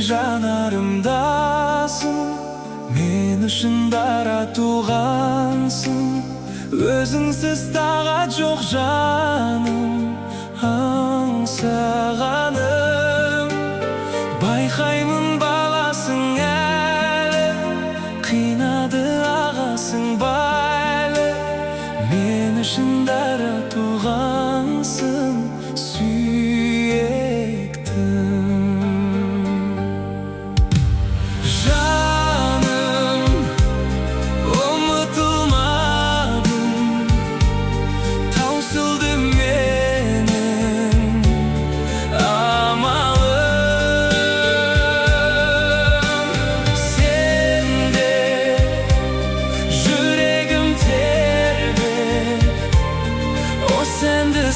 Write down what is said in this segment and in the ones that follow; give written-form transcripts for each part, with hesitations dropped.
жанарымдасың, мен үшін дара туғансың. Өзіңсіз тағат жоқ жаным, аңсағаным. Байқаймын баласың әлі, қинады ағасың байлы. Мен үшін дара туғансың,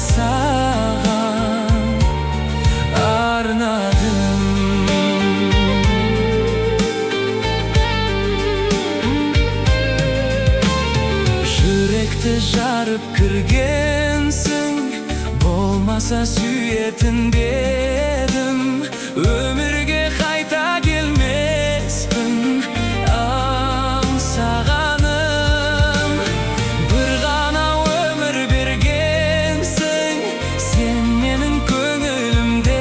саған арнадым. Жүректі жарып кіргенсің, болмаса сүйетін бедім. Өмірге қайта келмеспін, аңсағаным. Бір ғана өмір бергенсің, сен менің көңілімдесің.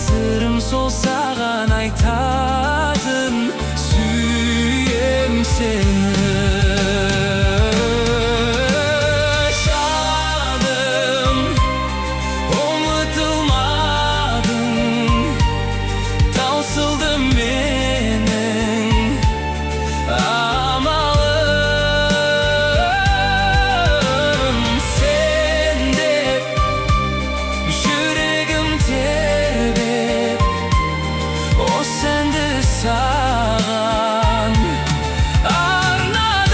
Сырым сол саған айтатын, сүйем сені. Таусылды менің амалым. Сен деп жүрегім тербеп, осы әнді саған arnadım.